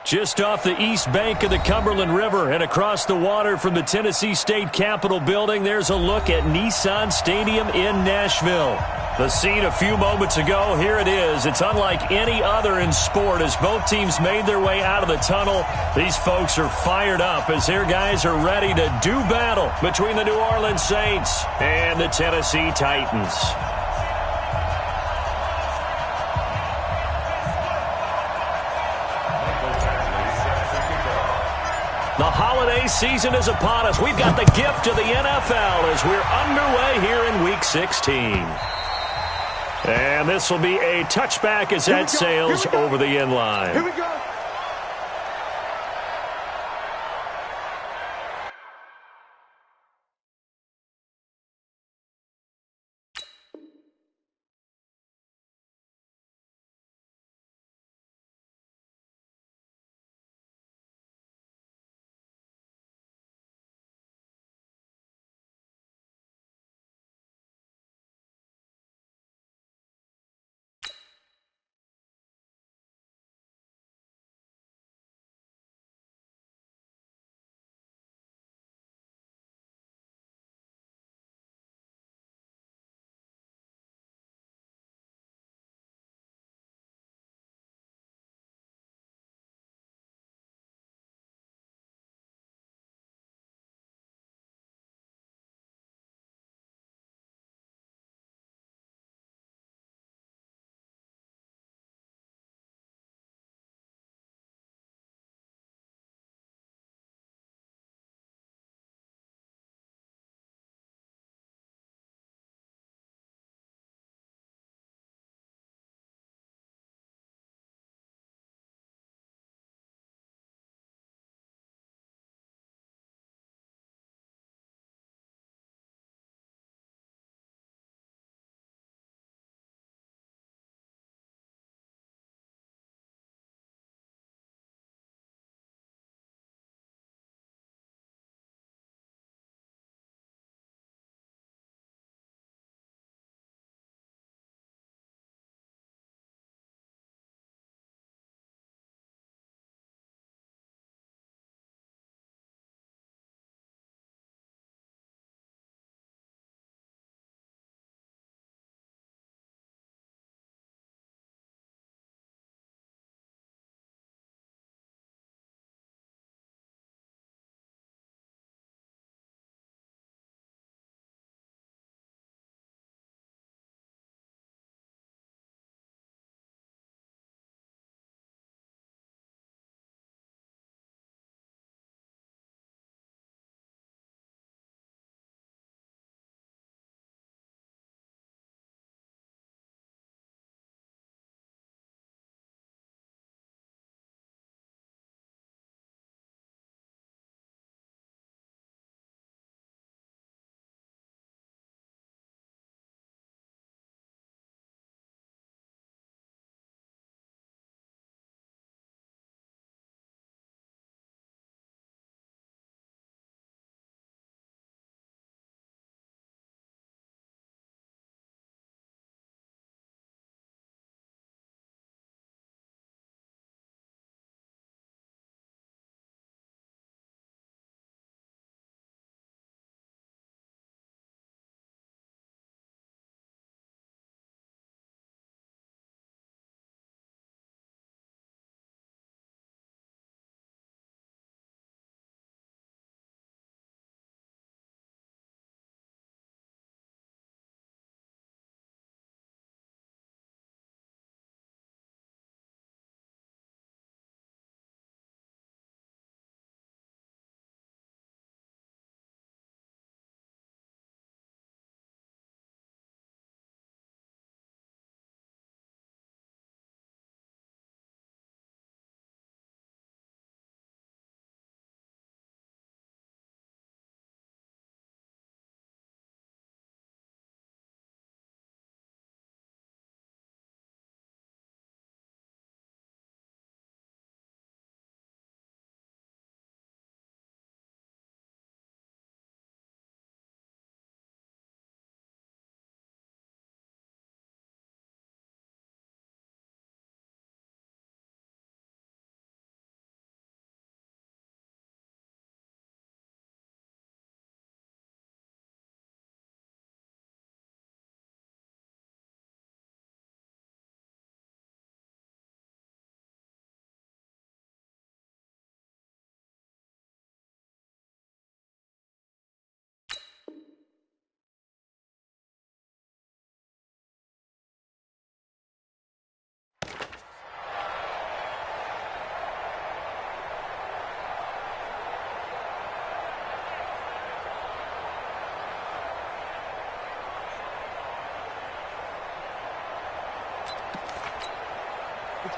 Just off the east bank of the Cumberland River and across the water from the Tennessee State Capitol building, there's a look at Nissan Stadium in Nashville. The scene a few moments ago, here it is. It's unlike any other in sport as both teams made their way out of the tunnel. These folks are fired up as their guys are ready to do battle between the New Orleans Saints and the Tennessee Titans. The holiday season is upon us. We've got the gift of the NFL as we're underway here in Week 16. And this will be a touchback as that sails over the end line. Here we go.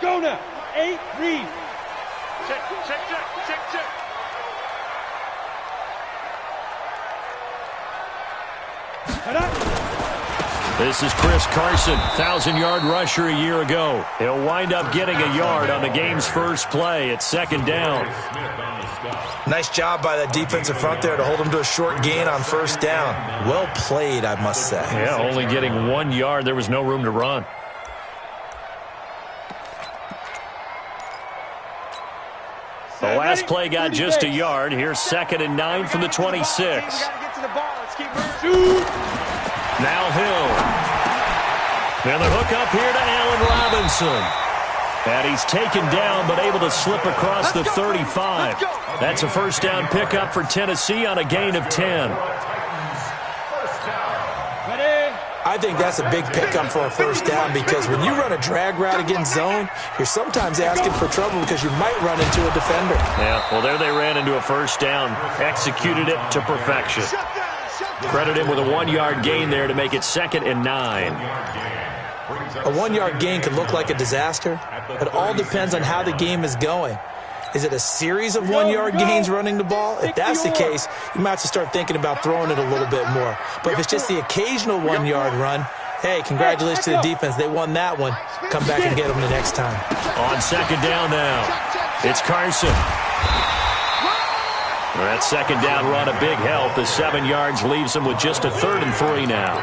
go now. 8, read. Check. This is Chris Carson, 1,000-yard rusher a year ago. He'll wind up getting a yard on the game's first play. It's second down. Nice job by that defensive front there to hold him to a short gain on first down. Well played, I must say. Yeah, only getting 1 yard. There was no room to run. The last play got just a yard. Here's 2nd and 9 from the 26. Now Hill. And the hook up here to Allen Robinson. And he's taken down but able to slip across the 35. That's a first down pickup for Tennessee on a gain of 10. I think that's a big pickup for a first down because when you run a drag route against zone, you're sometimes asking for trouble because you might run into a defender. Yeah, well, there they ran into a first down. Executed it to perfection. Credit him with a 1-yard gain there to make it 2nd and 9. A 1-yard gain could look like a disaster. It all depends on how the game is going. Is it a series of 1-yard gains running the ball? If that's the case, you might have to start thinking about throwing it a little bit more. But if it's just the occasional 1-yard run, hey, congratulations to the defense. They won that one. Come back and get them the next time. On second down now, it's Carson. That second down run a big help. The 7 yards leaves him with just a 3rd and 3 now.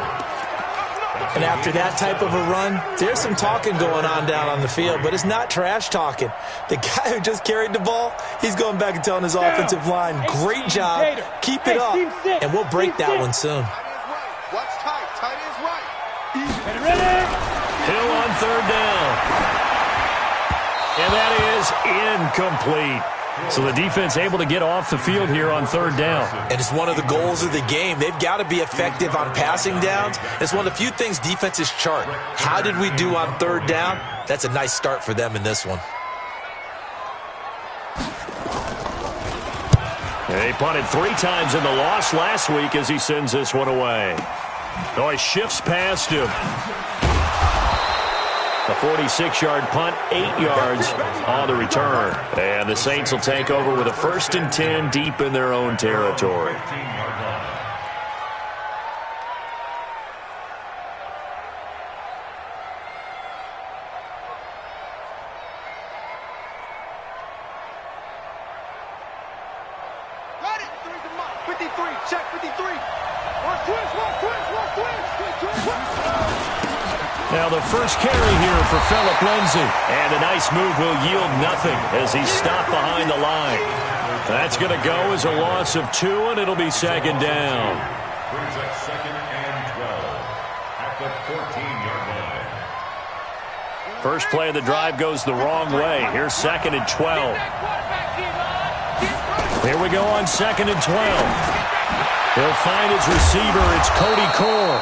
And after that type of a run, there's some talking going on down on the field, but it's not trash talking. The guy who just carried the ball, he's going back and telling his offensive line, great job, keep it up, and we'll break that one soon. What's tight? Tight is right. Hill on 3rd down. And that is incomplete. So the defense able to get off the field here on 3rd down. And it's one of the goals of the game. They've got to be effective on passing downs. It's one of the few things defenses chart. How did we do on 3rd down? That's a nice start for them in this one. He punted 3 times in the loss last week as he sends this one away. Oh, he shifts past him. A 46-yard punt, 8 yards on the return. And the Saints will take over with a 1st and 10 deep in their own territory. Got it. 53. Check 53. One twist. Now the first carry here for Phillip Lindsay. And a nice move will yield nothing as he's stopped behind the line. That's going to go as a loss of 2, and it'll be 2nd down. Brings up 2nd and 12 at the 14-yard line. First play of the drive goes the wrong way. Here's 2nd and 12. Here we go on 2nd and 12. He'll find his receiver. It's Cody Core.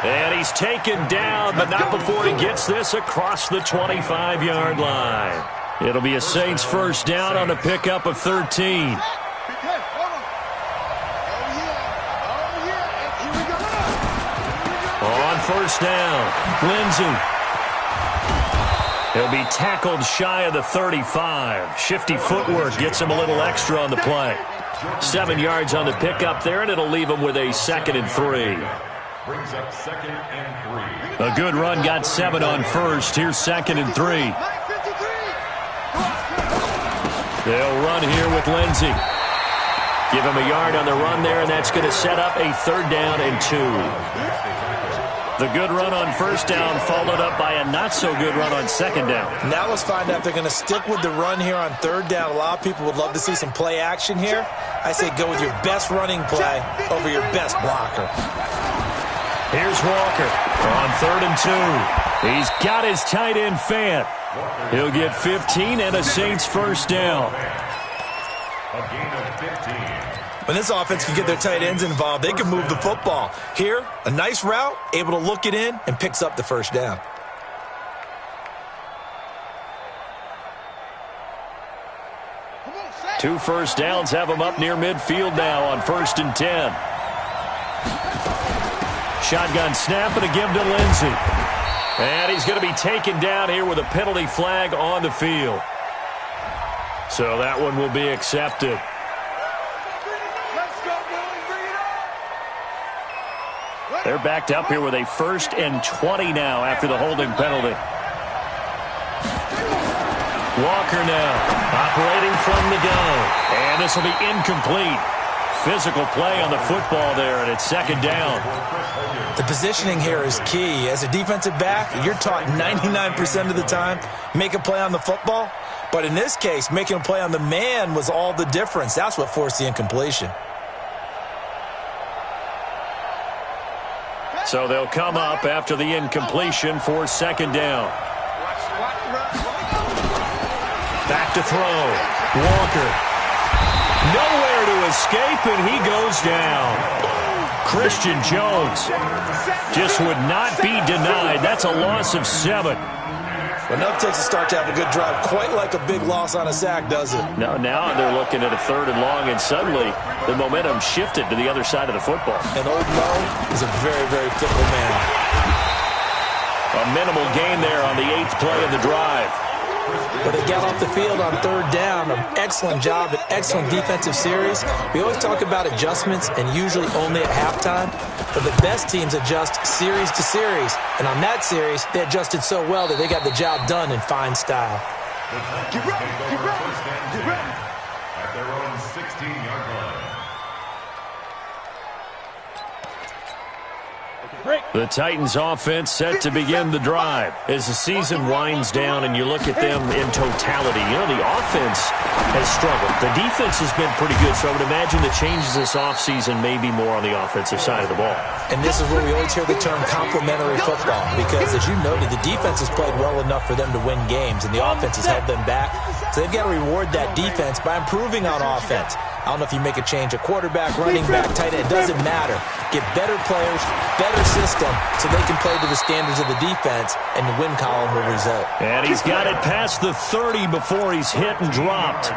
And he's taken down, but not before he gets this across the 25-yard line. It'll be a Saints first down on a pickup of 13. On first down, Lindsay. He'll be tackled shy of the 35. Shifty footwork gets him a little extra on the play. 7 yards on the pickup there, and it'll leave him with a 2nd and 3. Brings up 2nd and 3. A good run got 7 on first. Here's 2nd and 3. They'll run here with Lindsay. Give him a yard on the run there, and that's going to set up a 3rd down and 2. The good run on first down followed up by a not-so-good run on 2nd down. Now let's find out if they're going to stick with the run here on 3rd down. A lot of people would love to see some play action here. I say go with your best running play over your best blocker. Here's Walker on 3rd and 2. He's got his tight end Fant. He'll get 15 and a Saints first down. A gain of 15. When this offense can get their tight ends involved, they can move the football. Here, a nice route, able to look it in, and picks up the first down. Two first downs have him up near midfield now on 1st and 10. Shotgun snap and a give to Lindsay. And he's going to be taken down here with a penalty flag on the field. So that one will be accepted. They're backed up here with a 1st and 20 now after the holding penalty. Walker now operating from the gun. And this will be incomplete. Physical play on the football there, and it's 2nd down. The positioning here is key. As a defensive back, you're taught 99% of the time, make a play on the football. But in this case, making a play on the man was all the difference. That's what forced the incompletion. So they'll come up after the incompletion for 2nd down. Back to throw. Walker. Nowhere to escape, and he goes down. Christian Jones just would not be denied. That's a loss of 7. Well, enough takes a start to have a good drive. Quite like a big loss on a sack, does it? Now they're looking at a 3rd and long, and suddenly the momentum shifted to the other side of the football. And old Mo is a very, very fickle man. A minimal gain there on the 8th play of the drive. But they got off the field on 3rd down. An excellent job, an excellent defensive series. We always talk about adjustments, and usually only at halftime. But the best teams adjust series to series. And on that series, they adjusted so well that they got the job done in fine style. Get ready, get ready, get ready. At their own 16-yard line. The Titans offense set to begin the drive. As the season winds down and you look at them in totality, you know, the offense has struggled. The defense has been pretty good, so I would imagine the changes this offseason may be more on the offensive side of the ball. And this is where we always hear the term complementary football, because as you noted, the defense has played well enough for them to win games, and the offense has held them back. So they've got to reward that defense by improving on offense. I don't know if you make a change at quarterback, running back, tight end. It doesn't matter. Get better players, better system, so they can play to the standards of the defense, and the win column will result. And he's got it past the 30 before he's hit and dropped.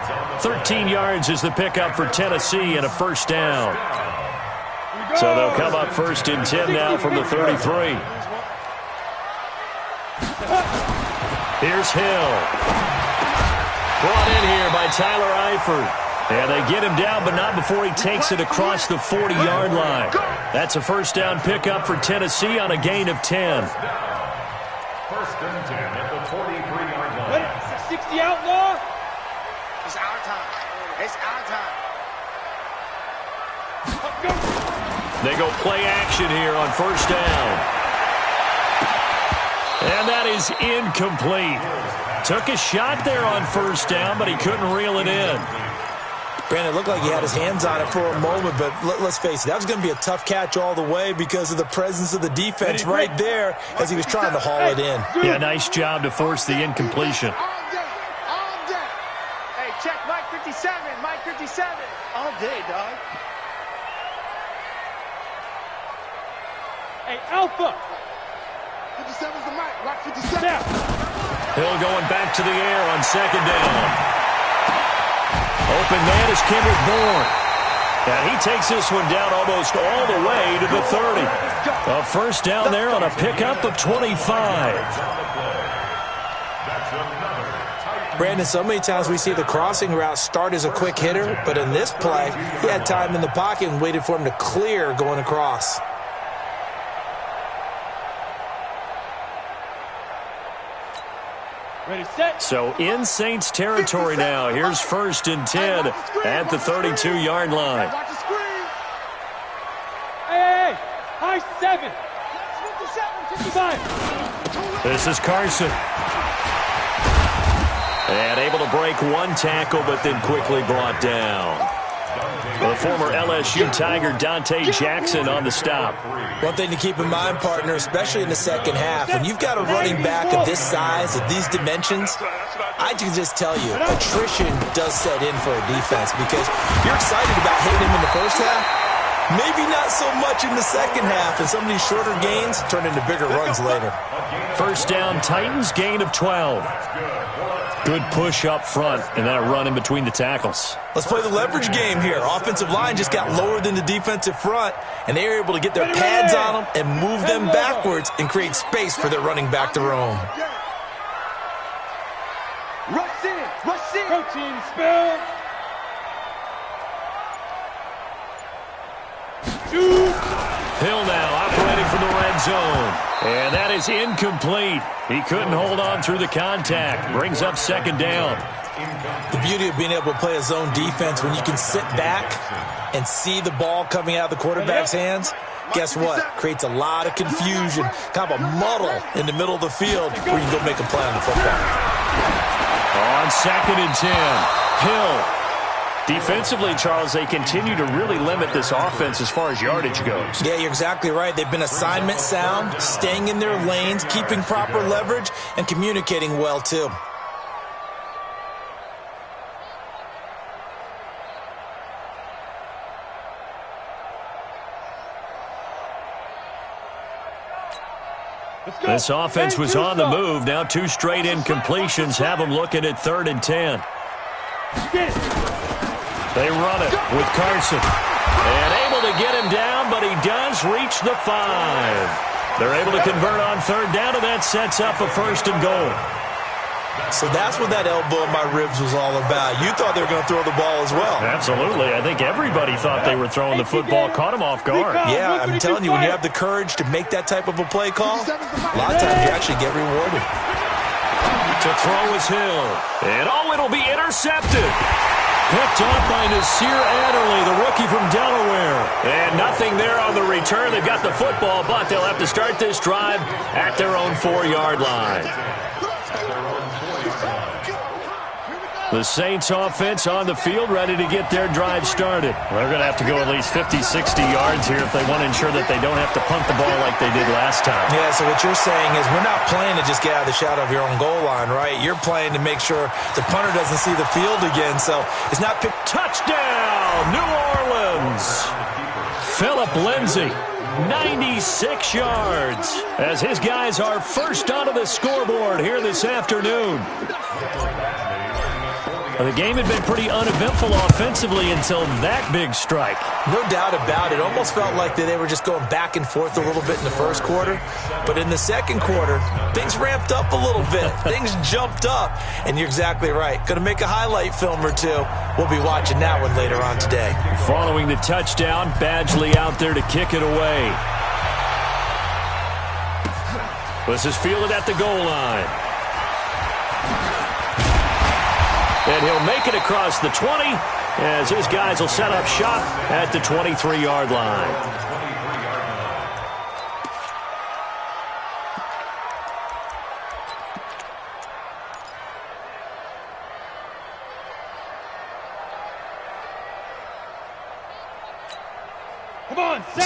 13 yards is the pickup for Tennessee and a 1st down. So they'll come up 1st and 10 now from the 33. Here's Hill. Brought in here by Tyler Eifert. And they get him down, but not before he takes it across the 40-yard line. That's a 1st down pickup for Tennessee on a gain of 10. 1st and 10 at the 43-yard line. 60 outlaw. It's our time. It's our time. They go play action here on 1st down. And that is incomplete. Took a shot there on 1st down, but he couldn't reel it in. Brandon, it looked like he had his hands on it for a moment, but let's face it, that was going to be a tough catch all the way because of the presence of the defense right there as he was trying to haul it in. Yeah, nice job to force the incompletion. All day. All day. Hey, check Mike 57. Mike 57. All day, dog. Hey, Alpha. 57's the mic. Rock 57. Now. Hill going back to the air on 2nd down. Open man is Kendrick Bourne. And he takes this one down almost all the way to the 30. A 1st down there on a pickup of 25. Brandon, so many times we see the crossing route start as a quick hitter, but in this play, he had time in the pocket and waited for him to clear going across. Ready, set. So in Saints territory now. Here's 1st and 10 at the 32-yard line. Watch the screen. Hey, high 7. 55. This is Carson. And able to break one tackle, but then quickly brought down. The former LSU Tiger Dante Jackson on the stop. One thing to keep in mind, partner, especially in the second half, when you've got a running back of this size, of these dimensions, I can just tell you, attrition does set in for a defense because you're excited about hitting him in the first half, maybe not so much in the second half, and some of these shorter gains turn into bigger runs later. 1st down, Titans, gain of 12. Good push up front and then a run in between the tackles. Let's play the leverage game here. Offensive line just got lower than the defensive front, and they were able to get their pads on them and move them backwards and create space for their running back to roam. Rush in. Rush in. Coaching spell. Hill now operating from the red zone. And that is incomplete. He couldn't hold on through the contact. Brings up second down. The beauty of being able to play a zone defense when you can sit back and see the ball coming out of the quarterback's hands, guess what? Creates a lot of confusion, kind of a muddle in the middle of the field where you can go make a play on the football. On 2nd and 10, Hill. Defensively, Charles, they continue to really limit this offense as far as yardage goes. Yeah, you're exactly right. They've been assignment sound, staying in their lanes, keeping proper leverage, and communicating well, too. This offense was on the move. Now 2 straight incompletions have them looking at 3rd and 10. They run it with Carson. And able to get him down, but he does reach the 5. They're able to convert on 3rd down, and that sets up a 1st and goal. So that's what that elbow in my ribs was all about. You thought they were going to throw the ball as well. Absolutely. I think everybody thought they were throwing the football, caught him off guard. Yeah, I'm telling you, when you have the courage to make that type of a play call, a lot of times you actually get rewarded. To throw is Hill. And it'll be intercepted. Picked off by Nasir Adderley, the rookie from Delaware. And nothing there on the return. They've got the football, but they'll have to start this drive at their own 4-yard line. The Saints offense on the field, ready to get their drive started. They're going to have to go at least 50, 60 yards here if they want to ensure that they don't have to punt the ball like they did last time. Yeah, so what you're saying is we're not playing to just get out of the shadow of your own goal line, right? You're playing to make sure the punter doesn't see the field again, so it's not pick. Touchdown, New Orleans! Philip Lindsay, 96 yards, as his guys are first onto the scoreboard here this afternoon. The game had been pretty uneventful offensively until that big strike. No doubt about it. Almost felt like they were just going back and forth a little bit in the first quarter. But in the second quarter, things ramped up a little bit. Things jumped up. And you're exactly right. Going to make a highlight film or two. We'll be watching that one later on today. Following the touchdown, Badgley out there to kick it away. This is fielded at the goal line. And he'll make it across the 20 as his guys will set up shop at the 23-yard line.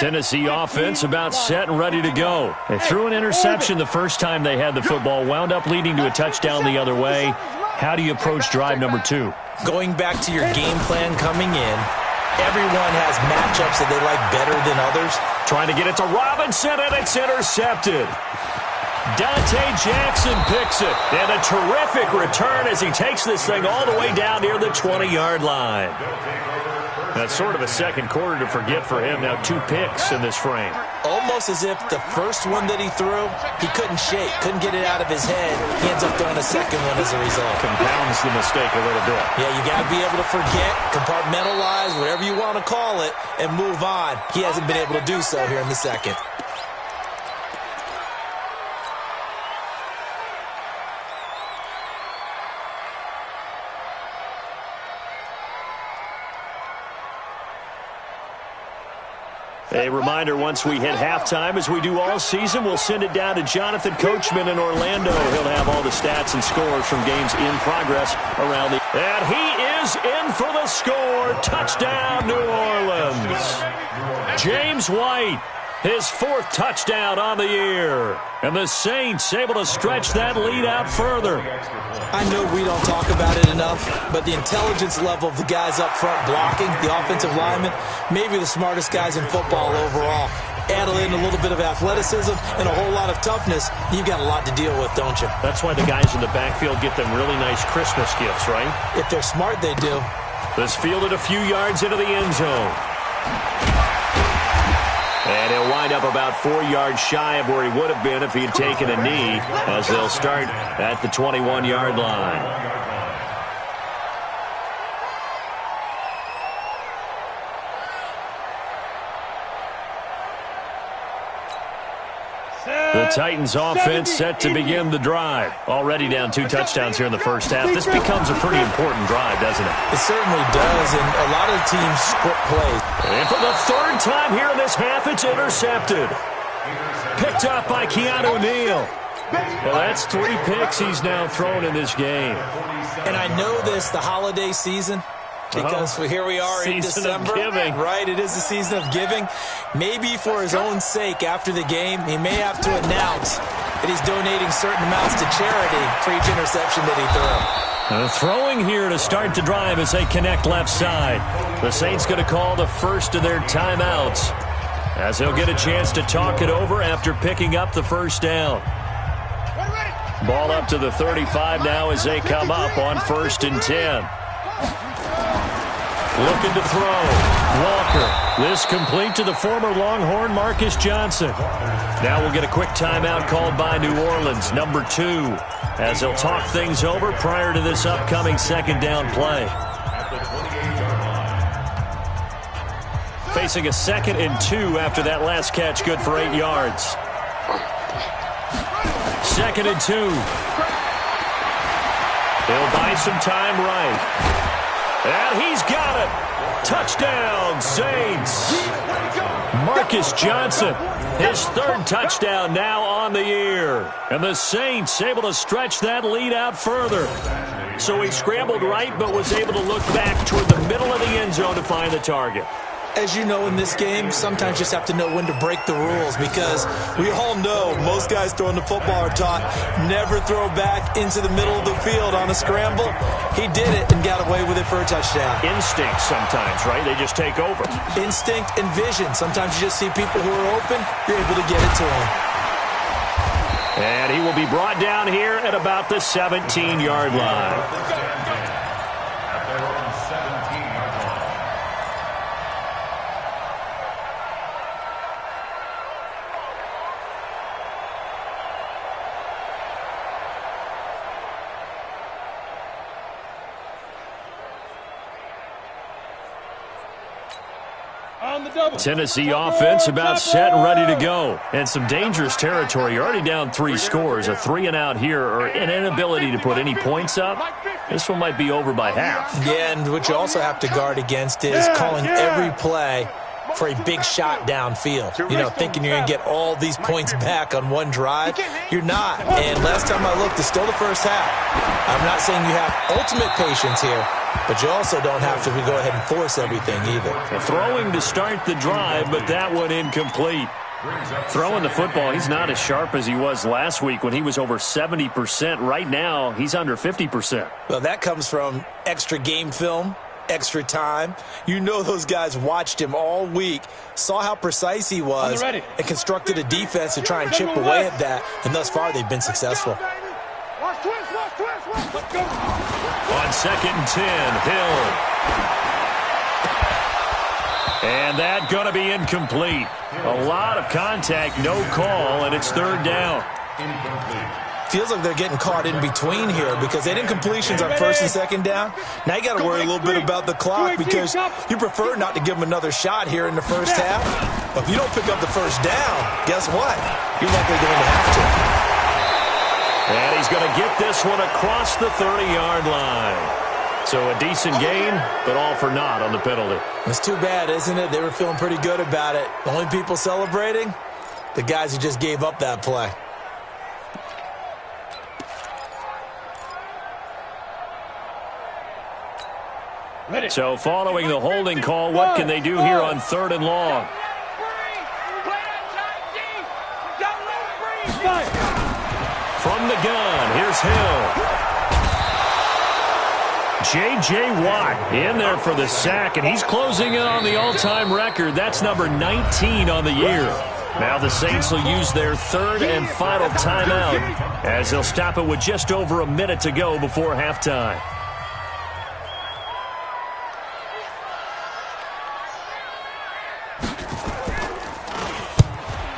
Tennessee offense about set and ready to go. They threw an interception the first time they had the football, wound up leading to a touchdown the other way. How do you approach drive number 2? Going back to your game plan coming in, everyone has matchups that they like better than others. Trying to get it to Robinson, and it's intercepted. Dante Jackson picks it. And a terrific return as he takes this thing all the way down near the 20-yard line. That's sort of a second quarter to forget for him. Now 2 picks in this frame. Almost as if the first one that he threw, he couldn't shake, couldn't get it out of his head. He ends up throwing a second one as a result. Compounds the mistake a little bit. Yeah, you got to be able to forget, compartmentalize, whatever you want to call it, and move on. He hasn't been able to do so here in the second. A reminder, once we hit halftime, as we do all season, we'll send it down to Jonathan Coachman in Orlando. He'll have all the stats and scores from games in progress around the... And he is in for the score. Touchdown, New Orleans. James White, his 4th touchdown on the year. And the Saints able to stretch that lead out further. I know we don't talk about it enough, but the intelligence level of the guys up front blocking, the offensive linemen, maybe the smartest guys in football overall. add in a little bit of athleticism and a whole lot of toughness, you've got a lot to deal with, don't you? That's why the guys in the backfield get them really nice Christmas gifts, right? If they're smart, they do. This fielded a few yards into the end zone. And he'll wind up about 4 yards shy of where he would have been if he had taken a knee, as they'll start at the 21-yard line. The Titans offense set to begin the drive. Already down 2 touchdowns here in the first half. This becomes a pretty important drive, doesn't it? It certainly does, and a lot of teams script plays. And for the 3rd time here in this half, it's intercepted. Picked up by Keanu Neal. Well, that's 3 picks he's now thrown in this game. And I know this, the holiday season, because here we are in December. Of giving. Right, it is the season of giving. Maybe for his own sake, after the game, he may have to announce that he's donating certain amounts to charity for each interception that he threw. Throwing here to start the drive as they connect left side. The Saints going to call the first of their timeouts, as they'll get a chance to talk it over after picking up the first down. Ball up to the 35 now as they come up on 1st and 10. Looking to throw. Walker. This complete to the former Longhorn Marcus Johnson. Now we'll get a quick timeout called by New Orleans, number 2, as they'll talk things over prior to this upcoming 2nd down play. Facing a 2nd and 2 after that last catch, good for 8 yards. 2nd and 2. They'll buy some time right. And he's got it. Touchdown, Saints. Marcus Johnson, his 3rd touchdown now on the year. And the Saints able to stretch that lead out further. So he scrambled right but was able to look back toward the middle of the end zone to find the target. As you know, in this game, sometimes you just have to know when to break the rules, because we all know most guys throwing the football are taught never throw back into the middle of the field on a scramble. He did it and got away with it for a touchdown. Instinct sometimes, right? They just take over. Instinct and vision. Sometimes you just see people who are open, you're able to get it to them. And he will be brought down here at about the 17-yard line. Tennessee offense about set and ready to go. And some dangerous territory. You're already down 3 scores. A 3 and out here, or an inability to put any points up. This one might be over by half. Yeah, and what you also have to guard against is calling every play for a big shot downfield. You know, thinking you're going to get all these points back on one drive. You're not. And last time I looked, it's still the first half. I'm not saying you have ultimate patience here, but you also don't have to go ahead and force everything either. Throwing to start the drive, but that one incomplete. Throwing the football, he's not as sharp as he was last week when he was over 70%. Right now, he's under 50%. Well, that comes from extra game film, extra time. You know those guys watched him all week, saw how precise he was, and constructed a defense to try and chip away at that. And thus far, they've been successful. On 2nd and 10, Hill. And that going to be incomplete. A lot of contact, no call, and it's 3rd down. Feels like they're getting caught in between here, because they did incompletions on 1st and 2nd down. Now you got to worry a little bit about the clock, because you prefer not to give them another shot here in the first half. But if you don't pick up the first down, guess what? You're likely going to have to. And he's going to get this one across the 30-yard line. So a decent gain, but all for naught on the penalty. It's too bad, isn't it? They were feeling pretty good about it. The only people celebrating, the guys who just gave up that play. So following the holding call, what can they do here on 3rd and long? From the gun, here's Hill. J.J. Watt in there for the sack, and he's closing in on the all-time record. That's number 19 on the year. Now the Saints will use their third and final timeout as they'll stop it with just over a minute to go before halftime.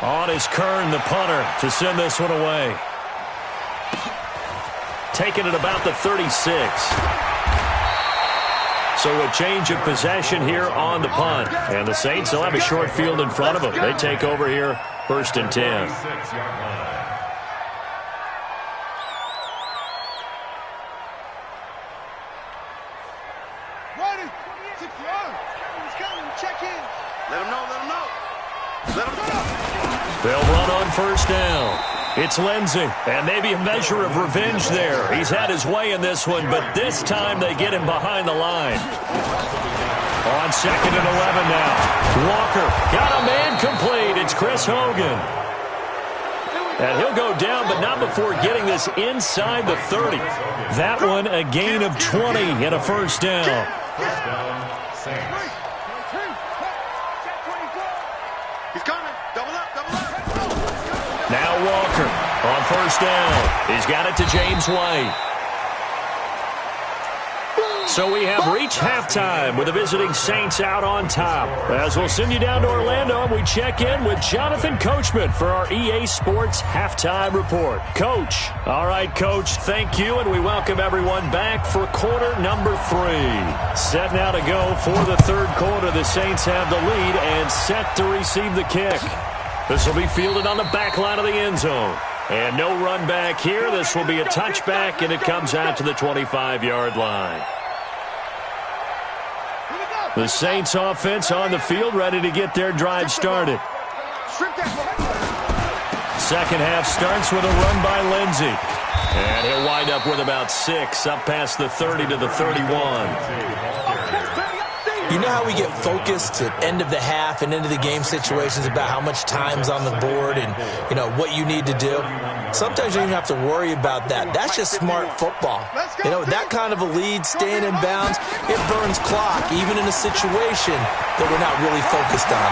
On is Kern, the punter, to send this one away. Taking it about the 36. So a change of possession here on the punt. And the Saints will have a short field in front of them. They take over here, 1st and 10. Ready. Check in. Let him know. They'll run on 1st down. It's Lindsey, and maybe a measure of revenge there. He's had his way in this one, but this time they get him behind the line. On 2nd and 11 now. Walker got a man complete. It's Chris Hogan. And he'll go down, but not before getting this inside the 30. That one a gain of 20 and a 1st down. First down, Saints. He's coming. Double up. Now Walker on 1st down. He's got it to James White. So we have reached halftime with the visiting Saints out on top. As we'll send you down to Orlando, and we check in with Jonathan Coachman for our EA Sports Halftime Report. Coach. All right, Coach, thank you, and we welcome everyone back for quarter number 3. Set now to go for the 3rd quarter. The Saints have the lead and set to receive the kick. This will be fielded on the back line of the end zone. And no run back here. This will be a touchback, and it comes out to the 25-yard line. The Saints offense on the field, ready to get their drive started. Second half starts with a run by Lindsey. And he'll wind up with about 6, up past the 30 to the 31. You know how we get focused at end of the half and into the game situations about how much time's on the board and, what you need to do? Sometimes you don't even have to worry about that. That's just smart football. That kind of a lead, staying in bounds, it burns clock, even in a situation that we're not really focused on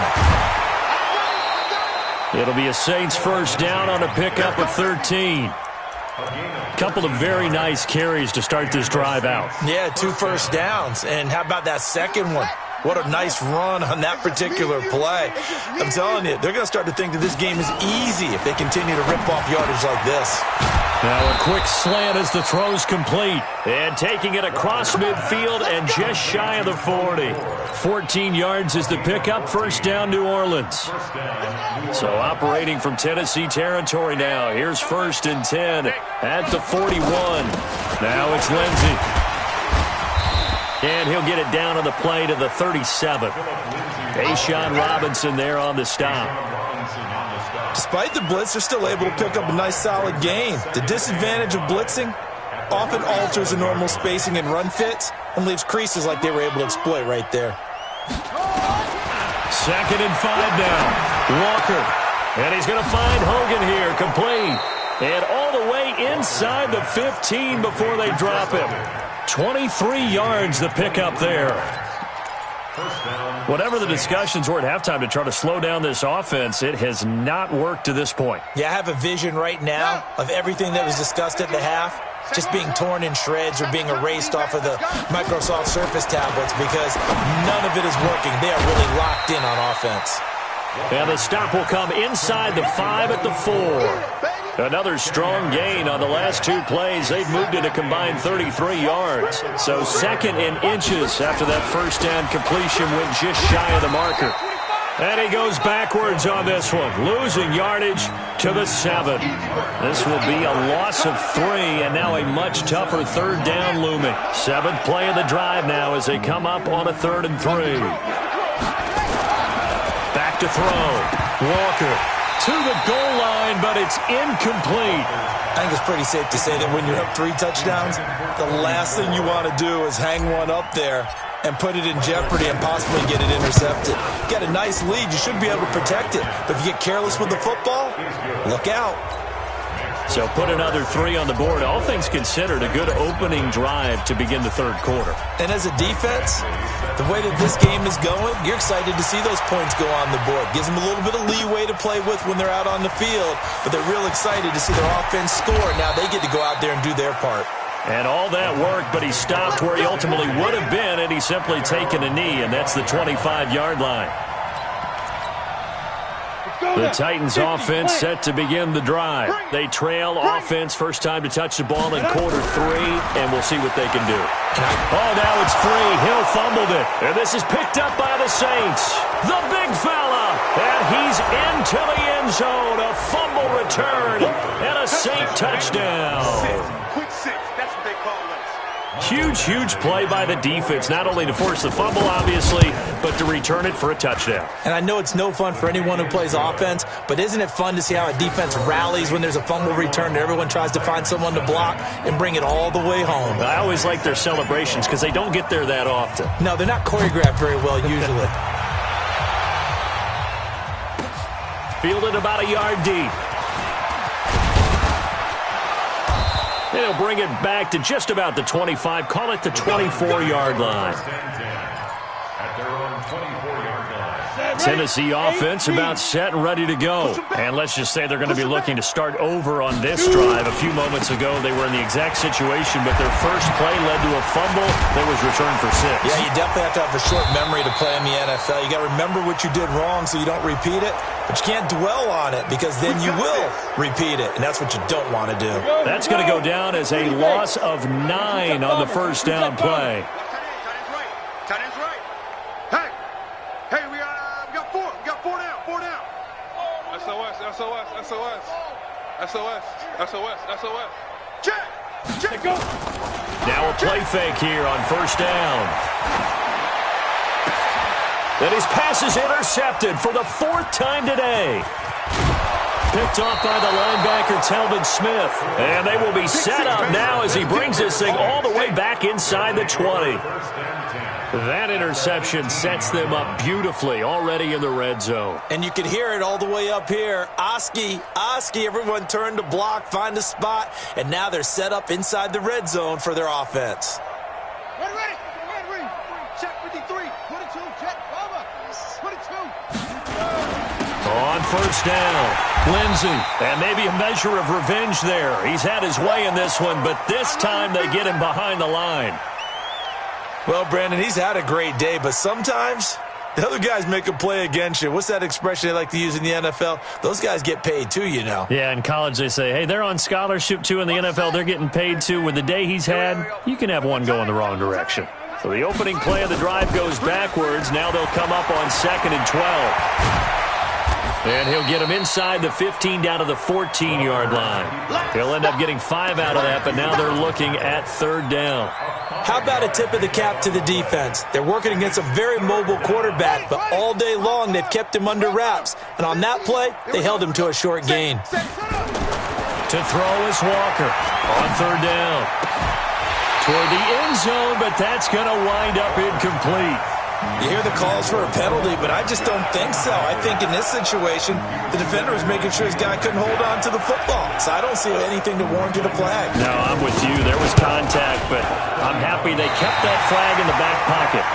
it. It'll be a Saints 1st down on a pickup of 13. Couple of very nice carries to start this drive out. Yeah, 2 first downs. And how about that second one? What a nice run on that particular play. I'm telling you, they're going to start to think that this game is easy if they continue to rip off yardage like this. Now a quick slant as the throw's complete. And taking it across midfield and just shy of the 40. 14 yards is the pickup. 1st down, New Orleans. So operating from Tennessee territory now. Here's 1st and 10 at the 41. Now it's Lindsey. And he'll get it down on the play to the 37. Ashawn Robinson there on the stop. Despite the blitz, they're still able to pick up a nice solid gain. The disadvantage of blitzing often alters the normal spacing and run fits and leaves creases like they were able to exploit right there. 2nd and 5 now. Walker. And he's going to find Hogan here, complete. And all the way inside the 15 before they drop him. 23 yards the pickup there. Whatever the discussions were at halftime to try to slow down this offense, it has not worked to this point. Yeah, I have a vision right now of everything that was discussed at the half just being torn in shreds or being erased off of the Microsoft Surface tablets because none of it is working. They are really locked in on offense. And the stop will come inside the 5 at the 4. Another strong gain on the last 2 plays. They've moved it a combined 33 yards. So 2nd and inches after that 1st down completion went just shy of the marker. And he goes backwards on this one, losing yardage to the 7. This will be a loss of 3, and now a much tougher 3rd down looming. 7th play of the drive now as they come up on a 3rd and 3. Back to throw. Walker to the goal line, but it's incomplete. I think it's pretty safe to say that when you're up 3 touchdowns, the last thing you want to do is hang one up there and put it in jeopardy and possibly get it intercepted. You got a nice lead. You should be able to protect it. But if you get careless with the football, look out. So put another 3 on the board. All things considered, a good opening drive to begin the third quarter. And as a defense, the way that this game is going, you're excited to see those points go on the board. Gives them a little bit of leeway to play with when they're out on the field, but they're real excited to see their offense score. Now they get to go out there and do their part. And all that worked, but he stopped where he ultimately would have been, and he's simply taken a knee, and that's the 25-yard line. The Titans offense set to begin the drive. They trail offense, first time to touch the ball in quarter 3, and we'll see what they can do. Oh, now it's free. Hill fumbled it, and this is picked up by the Saints. The big fella, and he's into the end zone. A fumble return, and a Saint touchdown. Quick 6. That's what they call this. Huge, huge play by the defense, not only to force the fumble, obviously, but to return it for a touchdown. And I know it's no fun for anyone who plays offense, but isn't it fun to see how a defense rallies when there's a fumble return and everyone tries to find someone to block and bring it all the way home? I always like their celebrations because they don't get there that often. No, they're not choreographed very well usually. Fielded about a yard deep. They'll bring it back to just about the 25. Call it the 24-yard line. At their own 24-yard line. Tennessee offense about set and ready to go. And let's just say they're going to be looking to start over on this drive. A few moments ago, they were in the exact situation, but their first play led to a fumble that was returned for 6. Yeah, you definitely have to have a short memory to play in the NFL. You got to remember what you did wrong so you don't repeat it, but you can't dwell on it because then you will repeat it, and that's what you don't want to do. That's going to go down as a loss of 9 on the first down play. Tight end's right. Hey, we got 4. We got 4 down. 4 down. SOS. Check. Go. Now a play fake here on first down. And his pass is intercepted for the 4th time today. Picked off by the linebacker, Telvin Smith. And they will be set up now as he brings this thing all the way back inside the 20. That interception sets them up beautifully already in the red zone. And you can hear it all the way up here. Oski, everyone turned to block, find a spot, and now they're set up inside the red zone for their offense. Ready. Check 53. 22. Check. Over. 22. On first down, Lindsey. And maybe a measure of revenge there. He's had his way in this one, but this time they get him behind the line. Well, Brandon, he's had a great day, but sometimes the other guys make a play against you. What's that expression they like to use in the NFL? Those guys get paid too, you know. Yeah, in college they say, hey, they're on scholarship too. In the NFL, they're getting paid too. With the day he's had, you can have one go in the wrong direction. So the opening play of the drive goes backwards. Now they'll come up on 2nd and 12. And he'll get him inside the 15 down to the 14-yard line. He'll end up getting 5 out of that, but now they're looking at 3rd down. How about a tip of the cap to the defense? They're working against a very mobile quarterback, but all day long they've kept him under wraps. And on that play, they held him to a short gain. To throw is Walker on 3rd down. Toward the end zone, but that's going to wind up incomplete. You hear the calls for a penalty, but I just don't think so. I think in this situation, the defender was making sure his guy couldn't hold on to the football. So I don't see anything to warrant a flag. No, I'm with you. There was contact, but I'm happy they kept that flag in the back pocket.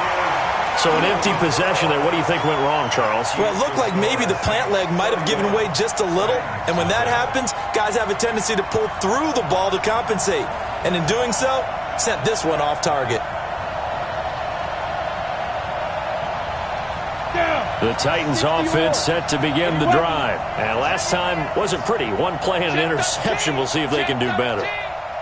So an empty possession there. What do you think went wrong, Charles? Well, it looked like maybe the plant leg might have given way just a little. And when that happens, guys have a tendency to pull through the ball to compensate. And in doing so, sent this one off target. The Titans offense set to begin the drive. And last time wasn't pretty. One play and an interception. We'll see if they can do better.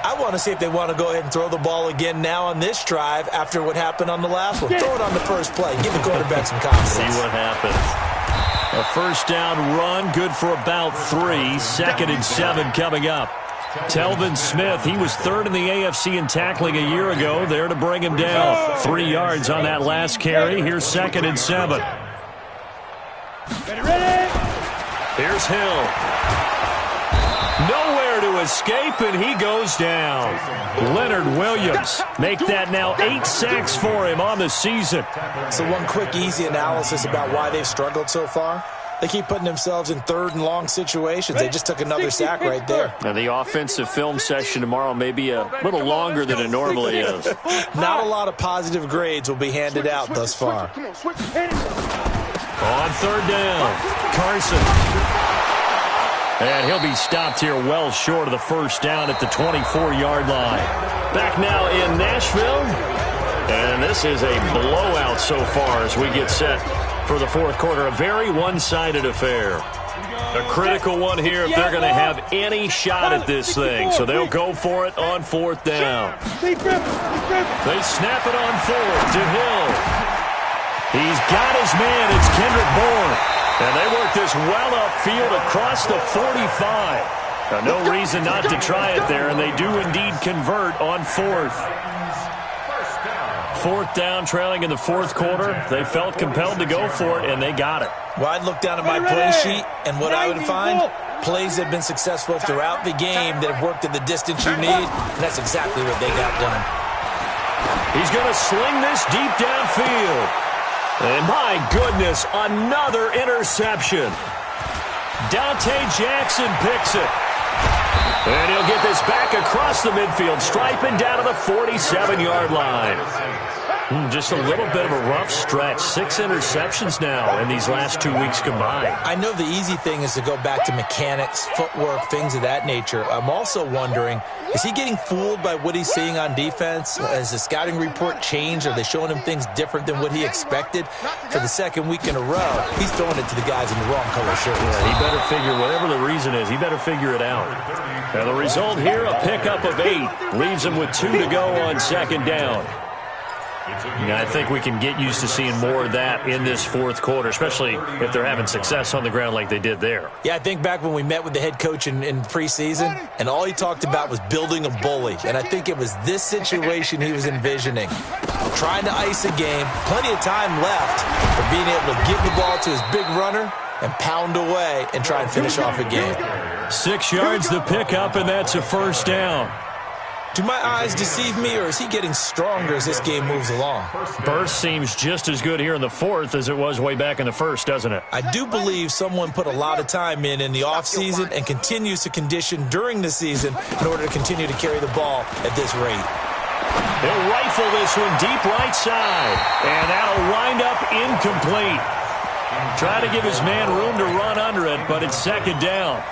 I want to see if they want to go ahead and throw the ball again now on this drive after what happened on the last one. Throw it on the first play. Give the quarterback some confidence. See what happens. A first down run, good for about 3. 2nd and 7 coming up. Telvin Smith, he was 3rd in the AFC in tackling a year ago. There to bring him down. 3 yards on that last carry. Here's 2nd and 7. Ready? Here's Hill. Nowhere to escape, and he goes down. Leonard Williams make that now 8 sacks for him on the season. So one quick, easy analysis about why they've struggled so far. They keep putting themselves in third and long situations. They just took another sack right there. Now, the offensive film session tomorrow may be a little longer than it normally is. Not a lot of positive grades will be handed out thus far. Come on, switch. On third down, Carson. And he'll be stopped here well short of the first down at the 24-yard line. Back now in Nashville. And this is a blowout so far as we get set for the fourth quarter. A very one-sided affair. A critical one here if they're going to have any shot at this thing. So they'll go for it on fourth down. They snap it on fourth to Hill. He's got his man. It's Kendrick Bourne. And they work this well upfield across the 45. Now, no reason not to try it there, and they do indeed convert on fourth. Fourth down, trailing in the fourth quarter. They felt compelled to go for it, and they got it. Well, I'd look down at my play sheet, and what I would find, plays that have been successful throughout the game that have worked at the distance you need, and that's exactly what they got done. He's going to sling this deep downfield. And my goodness, another interception. Dante Jackson picks it. And he'll get this back across the midfield, striping down to the 47-yard line. Just a little bit of a rough stretch. 6 interceptions now in these last 2 weeks combined. I know the easy thing is to go back to mechanics, footwork, things of that nature. I'm also wondering, is he getting fooled by what he's seeing on defense? Has the scouting report changed? Are they showing him things different than what he expected? For the second week in a row, he's throwing it to the guys in the wrong color shirts. Yeah, he better figure, whatever the reason is, he better figure it out. Now the result here, a pickup of 8. Leaves him with 2 to go on second down. I think we can get used to seeing more of that in this fourth quarter, especially if they're having success on the ground like they did there. Yeah, I think back when we met with the head coach in preseason, and all he talked about was building a bully. And I think it was this situation he was envisioning. Trying to ice a game, plenty of time left, but being able to give the ball to his big runner and pound away and try and finish off a game. 6 yards the pickup, and that's a first down. Do my eyes deceive me, or is he getting stronger as this game moves along? Burst seems just as good here in the fourth as it was way back in the first, doesn't it? I do believe someone put a lot of time in the offseason and continues to condition during the season in order to continue to carry the ball at this rate. He'll rifle this one deep right side, and that'll wind up incomplete. Try to give his man room to run under it, but it's second down.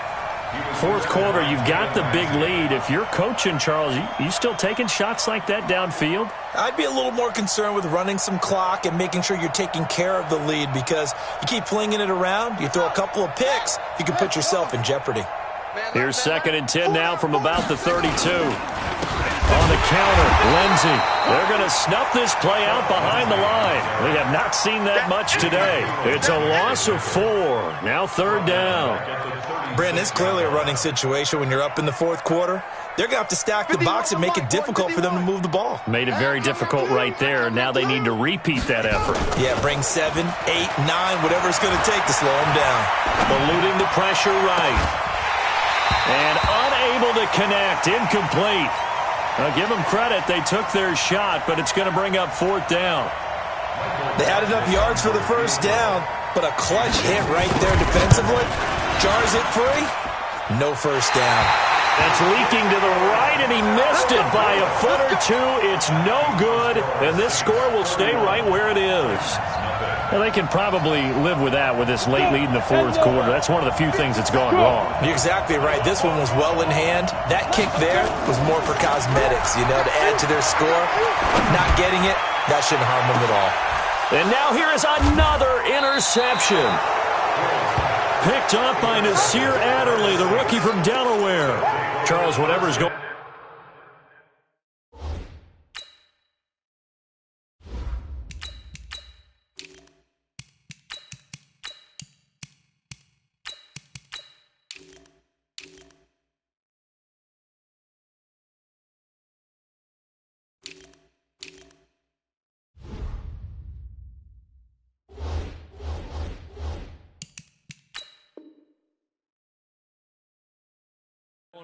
Fourth quarter, you've got the big lead. If you're coaching, Charles, you still taking shots like that downfield? I'd be a little more concerned with running some clock and making sure you're taking care of the lead, because you keep flinging it around, you throw a couple of picks, you can put yourself in jeopardy. Here's second and 10 now from about the 32. On the counter, Lindsey. They're going to snuff this play out behind the line. We have not seen that much today. It's a loss of 4. Now third down. Brandon, it's clearly a running situation when you're up in the fourth quarter. They're going to have to stack the box and make it difficult for them to move the ball. Made it very difficult right there. Now they need to repeat that effort. Yeah, bring 7, 8, 9, whatever it's going to take to slow them down. Eluding the pressure right. And unable to connect. Incomplete. Now give them credit. They took their shot, but it's going to bring up fourth down. They had enough yards for the first down, but a clutch hit right there defensively. Jars it free. No first down. That's leaking to the right, and he missed it by a foot or two. It's no good, and this score will stay right where it is. Well, they can probably live with that with this late lead in the fourth quarter. That's one of the few things that's gone wrong. You're exactly right. This one was well in hand. That kick there was more for cosmetics, to add to their score. Not getting it, that shouldn't harm them at all. And now here is another interception. Picked up by Nasir Adderley, the rookie from Delaware. Charles, whatever's going on.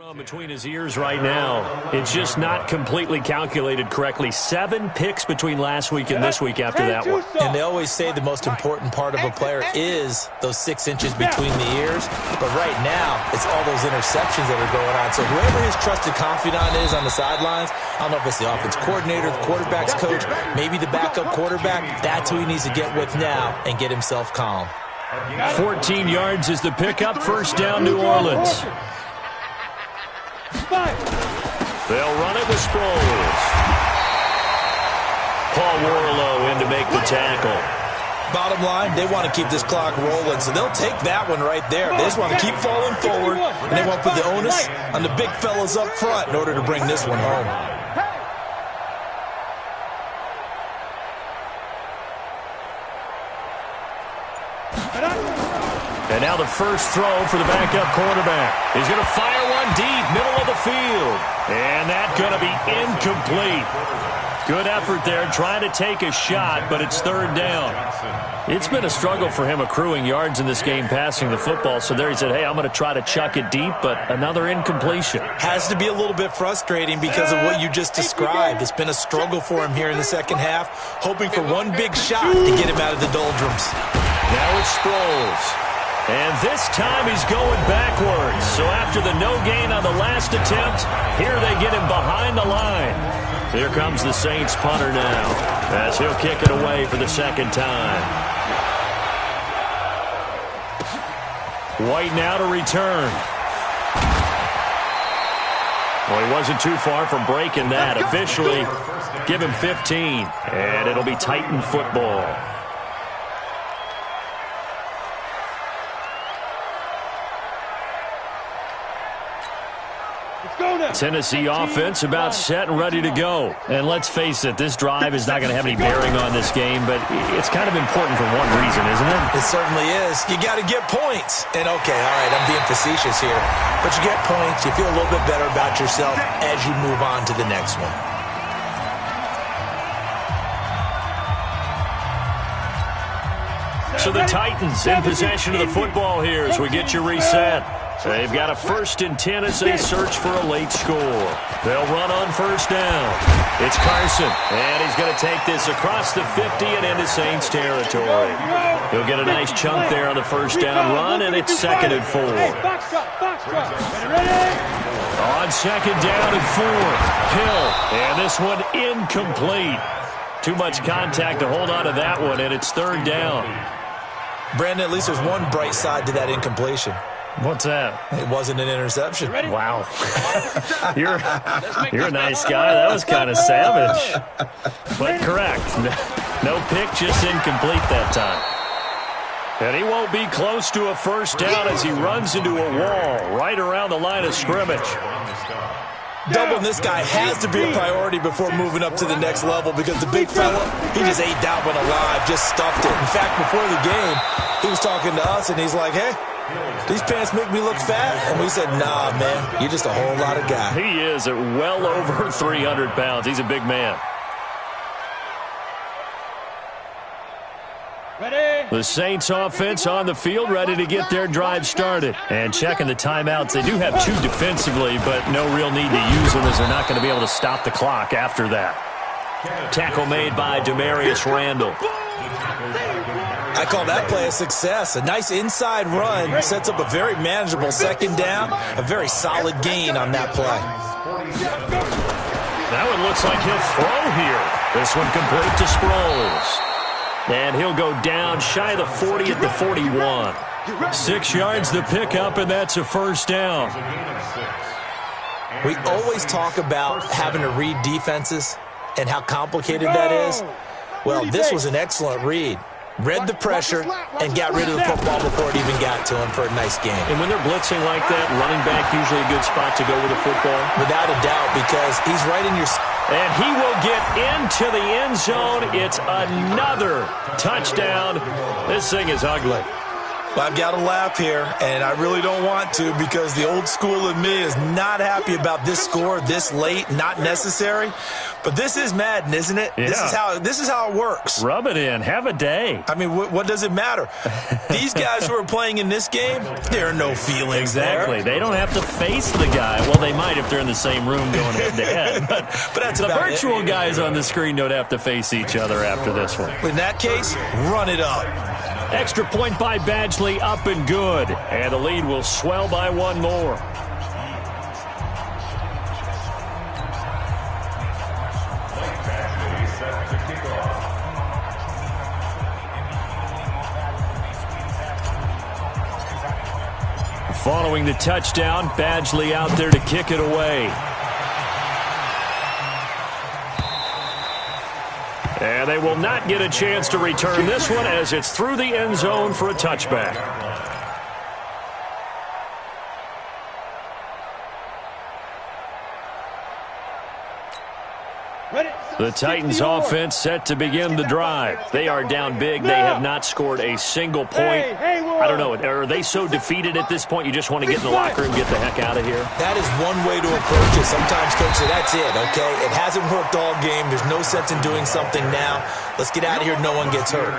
On between his ears right now. It's just not completely calculated correctly. 7 picks between last week and this week after that one. And they always say the most important part of a player is those 6 inches between the ears. But right now, it's all those interceptions that are going on. So whoever his trusted confidant is on the sidelines, I don't know if it's the offense coordinator, the quarterback's coach, maybe the backup quarterback, that's who he needs to get with now and get himself calm. 14 yards is the pickup. First down, New Orleans. They'll run it with Sproles. Paul Warlow in to make the tackle. Bottom line, they want to keep this clock rolling, so they'll take that one right there. They just want to keep falling forward, and they want to put the onus on the big fellas up front in order to bring this one home. And now the first throw for the backup quarterback. He's going to fire one deep, middle of the field. And that's going to be incomplete. Good effort there, trying to take a shot, but it's third down. It's been a struggle for him accruing yards in this game passing the football. So there he said, hey, I'm going to try to chuck it deep, but another incompletion. Has to be a little bit frustrating because of what you just described. It's been a struggle for him here in the second half, hoping for one big shot to get him out of the doldrums. Now it's Sproles. And this time he's going backwards. So after the no gain on the last attempt, here they get him behind the line. Here comes the Saints punter now as he'll kick it away for the second time. White now to return. Well, he wasn't too far from breaking that. Officially, give him 15. And it'll be Titan football. Tennessee offense about set and ready to go. And let's face it, this drive is not going to have any bearing on this game, but it's kind of important for one reason, isn't it? It certainly is. You got to get points. And okay, all right, I'm being facetious here. But you get points, you feel a little bit better about yourself as you move on to the next one. So the Titans in possession of the football here as we get you reset. They've got a 1st and 10 as they search for a late score. They'll run on first down. It's Carson, and he's going to take this across the 50 and into Saints territory. He'll get a nice chunk there on the first down run, and it's 2nd and 4. On 2nd down and 4, Hill, and this one incomplete. Too much contact to hold on to that one, and it's 3rd down. Brandon, at least there's one bright side to that incompletion. What's that? It wasn't an interception. Wow. You're a nice guy. That was kind of savage. But correct. No pick, just incomplete that time. And he won't be close to a first down as he runs into a wall right around the line of scrimmage. Doubling this guy has to be a priority before moving up to the next level because the big fella, he just ate that one alive, just stuffed it. In fact, before the game, he was talking to us, and he's like, hey, these pants make me look fat. And we said, nah, man, you're just a whole lot of guy. He is at well over 300 pounds. He's a big man. The Saints offense on the field ready to get their drive started. And checking the timeouts. They do have 2 defensively, but no real need to use them as they're not going to be able to stop the clock after that. Tackle made by Demarius Randall. I call that play a success. A nice inside run sets up a very manageable 2nd down. A very solid gain on that play. That one looks like he'll throw here. This one complete to Sproles. And he'll go down shy of the 40 at the 41. 6 yards the pickup, and that's a first down. We always talk about having to read defenses and how complicated that is. Well, this was an excellent read. Read the pressure and got rid of the football before it even got to him for a nice game. And when they're blitzing like that, running back usually a good spot to go with the football? Without a doubt, because he's right in your... And he will get into the end zone. It's another touchdown. This thing is ugly. Well, I've got to laugh here, and I really don't want to because the old school in me is not happy about this score this late, not necessary. But this is Madden, isn't it? Yeah. This is how it works. Rub it in. Have a day. I mean, what does it matter? These guys who are playing in this game, there are no feelings Exactly. there. They don't have to face the guy. Well, they might if they're in the same room going head-to-head. But that's the about virtual it. guys on the screen don't have to face each other after this one. In that case, run it up. Extra point by Badgley, up and good. And the lead will swell by one more. Following the touchdown, Badgley out there to kick it away. And they will not get a chance to return this one as it's through the end zone for a touchback. The Titans offense set to begin the drive. They are down big. They have not scored a single point. I don't know. Are they so defeated at this point you just want to get in the locker room, get the heck out of here? That is one way to approach it. Sometimes, Coach, say that's it, okay? It hasn't worked all game. There's no sense in doing something now. Let's get out of here. No one gets hurt.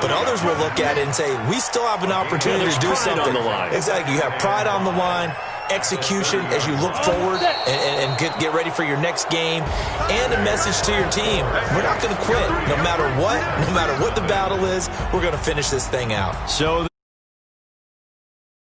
But others will look at it and say, we still have an opportunity to do something. On the line. Exactly. You have pride on the line. Execution as you look forward and get ready for your next game, and a message to your team. We're not going to quit. No matter what the battle is, we're going to finish this thing out. So